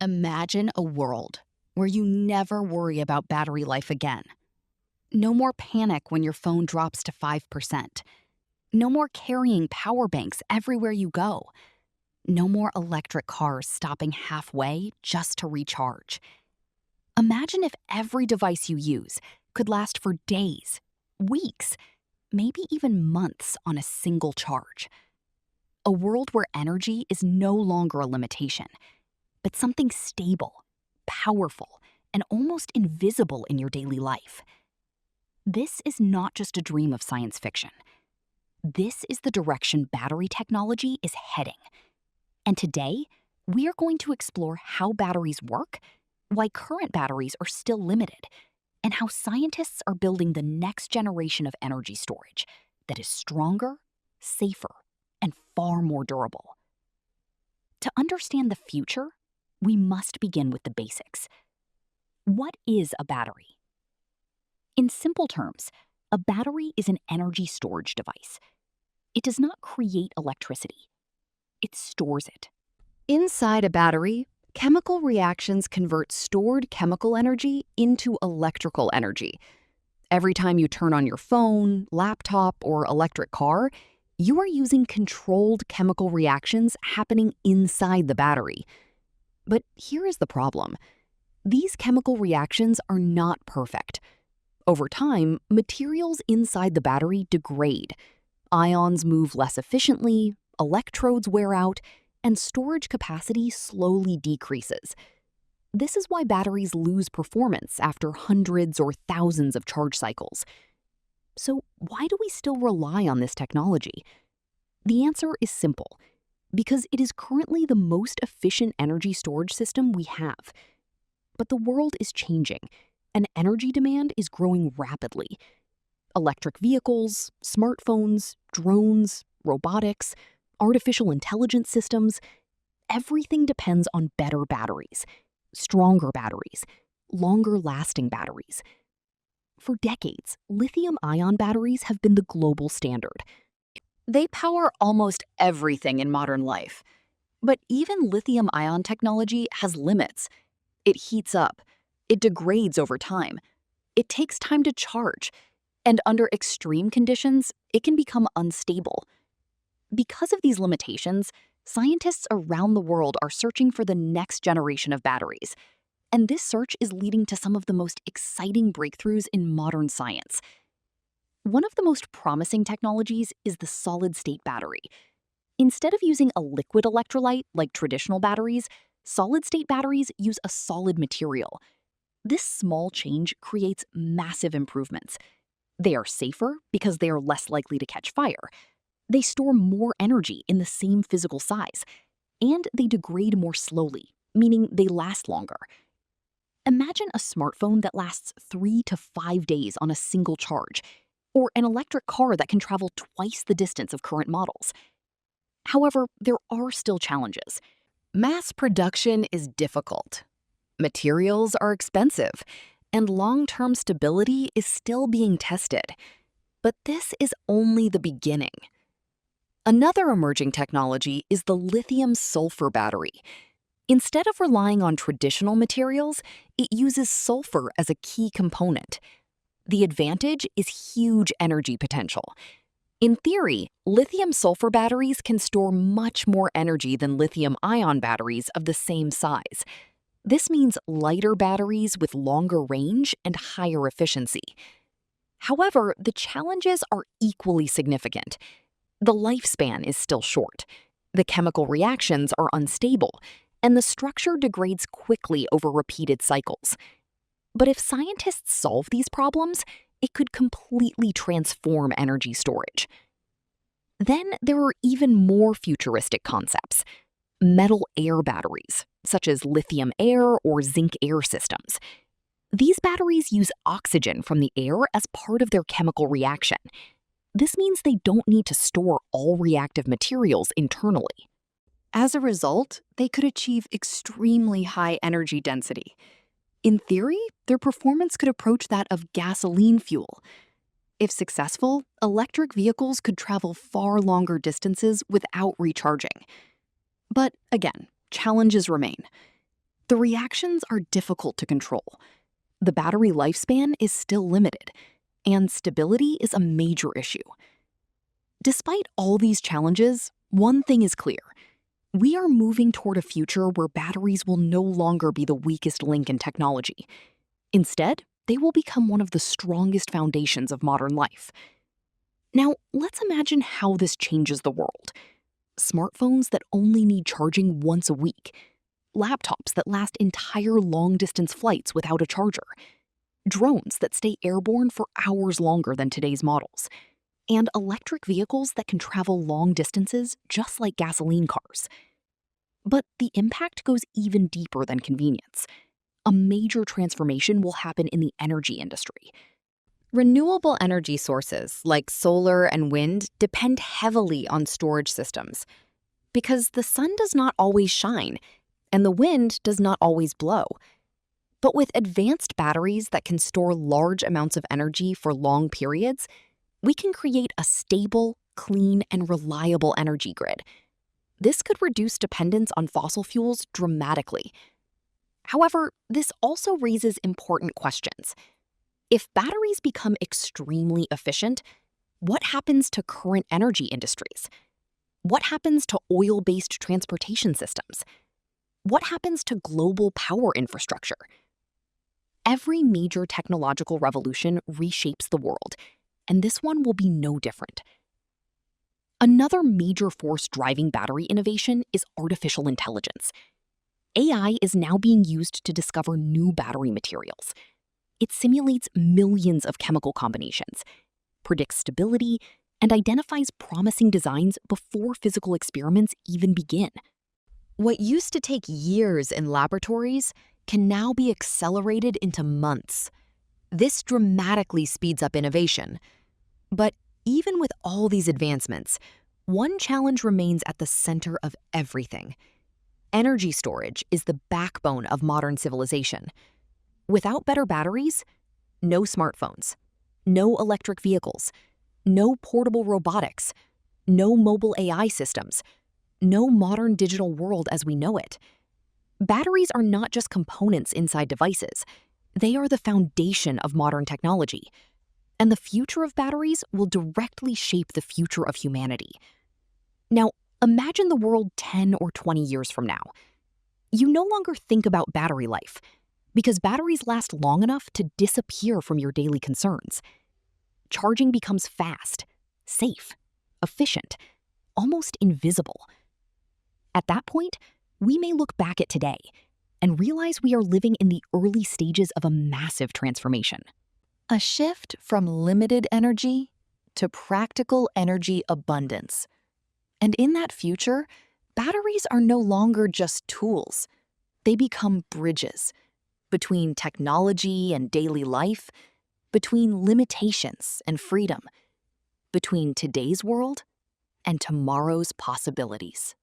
Imagine a world where you never worry about battery life again. No more panic when your phone drops to 5%. No more carrying power banks everywhere you go. No more electric cars stopping halfway just to recharge. Imagine if every device you use could last for days, weeks, maybe even months on a single charge. A world where energy is no longer a limitation, but something stable, powerful, and almost invisible in your daily life. This is not just a dream of science fiction. This is the direction battery technology is heading. And today, we are going to explore how batteries work, why current batteries are still limited, and how scientists are building the next generation of energy storage that is stronger, safer, and far more durable. To understand the future, we must begin with the basics. What is a battery? In simple terms, a battery is an energy storage device. It does not create electricity. It stores it. Inside a battery, chemical reactions convert stored chemical energy into electrical energy. Every time you turn on your phone, laptop, or electric car, you are using controlled chemical reactions happening inside the battery. But here is the problem. These chemical reactions are not perfect. Over time, materials inside the battery degrade. Ions move less efficiently, electrodes wear out, and storage capacity slowly decreases. This is why batteries lose performance after hundreds or thousands of charge cycles. So why do we still rely on this technology? The answer is simple. Because it is currently the most efficient energy storage system we have. But the world is changing, and energy demand is growing rapidly. Electric vehicles, smartphones, drones, robotics, artificial intelligence systems, everything depends on better batteries, stronger batteries, longer-lasting batteries. For decades, lithium-ion batteries have been the global standard. They power almost everything in modern life. But even lithium-ion technology has limits. It heats up. It degrades over time. It takes time to charge. And under extreme conditions, it can become unstable. Because of these limitations, scientists around the world are searching for the next generation of batteries. And this search is leading to some of the most exciting breakthroughs in modern science. One of the most promising technologies is the solid-state battery. Instead of using a liquid electrolyte like traditional batteries, solid-state batteries use a solid material. This small change creates massive improvements. They are safer because they are less likely to catch fire. They store more energy in the same physical size. And they degrade more slowly, meaning they last longer. Imagine a smartphone that lasts 3 to 5 days on a single charge, or an electric car that can travel twice the distance of current models. However, there are still challenges. Mass production is difficult. Materials are expensive, and long-term stability is still being tested. But this is only the beginning. Another emerging technology is the lithium-sulfur battery. Instead of relying on traditional materials, it uses sulfur as a key component. The advantage is huge energy potential. In theory, lithium-sulfur batteries can store much more energy than lithium-ion batteries of the same size. This means lighter batteries with longer range and higher efficiency. However, the challenges are equally significant. The lifespan is still short, the chemical reactions are unstable, and the structure degrades quickly over repeated cycles. But if scientists solve these problems, it could completely transform energy storage. Then there are even more futuristic concepts. Metal-air batteries, such as lithium-air or zinc-air systems. These batteries use oxygen from the air as part of their chemical reaction. This means they don't need to store all reactive materials internally. As a result, they could achieve extremely high energy density. In theory, their performance could approach that of gasoline fuel. If successful, electric vehicles could travel far longer distances without recharging. But again, challenges remain. The reactions are difficult to control. The battery lifespan is still limited, and stability is a major issue. Despite all these challenges, one thing is clear. We are moving toward a future where batteries will no longer be the weakest link in technology. Instead, they will become one of the strongest foundations of modern life. Now, let's imagine how this changes the world. Smartphones that only need charging once a week. Laptops that last entire long-distance flights without a charger. Drones that stay airborne for hours longer than today's models. And electric vehicles that can travel long distances just like gasoline cars. But the impact goes even deeper than convenience. A major transformation will happen in the energy industry. Renewable energy sources like solar and wind depend heavily on storage systems because the sun does not always shine and the wind does not always blow. But with advanced batteries that can store large amounts of energy for long periods, we can create a stable, clean, and reliable energy grid. This could reduce dependence on fossil fuels dramatically. However, this also raises important questions. If batteries become extremely efficient, what happens to current energy industries? What happens to oil-based transportation systems? What happens to global power infrastructure? Every major technological revolution reshapes the world, and this one will be no different. Another major force driving battery innovation is artificial intelligence. AI is now being used to discover new battery materials. It simulates millions of chemical combinations, predicts stability, and identifies promising designs before physical experiments even begin. What used to take years in laboratories can now be accelerated into months. This dramatically speeds up innovation. But even with all these advancements, one challenge remains at the center of everything. Energy storage is the backbone of modern civilization. Without better batteries, no smartphones, no electric vehicles, no portable robotics, no mobile AI systems, no modern digital world as we know it. Batteries are not just components inside devices. They are the foundation of modern technology. And the future of batteries will directly shape the future of humanity. Now, imagine the world 10 or 20 years from now. You no longer think about battery life, because batteries last long enough to disappear from your daily concerns. Charging becomes fast, safe, efficient, almost invisible. At that point, we may look back at today and realize we are living in the early stages of a massive transformation. A shift from limited energy to practical energy abundance. And in that future, batteries are no longer just tools. They become bridges between technology and daily life, between limitations and freedom, between today's world and tomorrow's possibilities.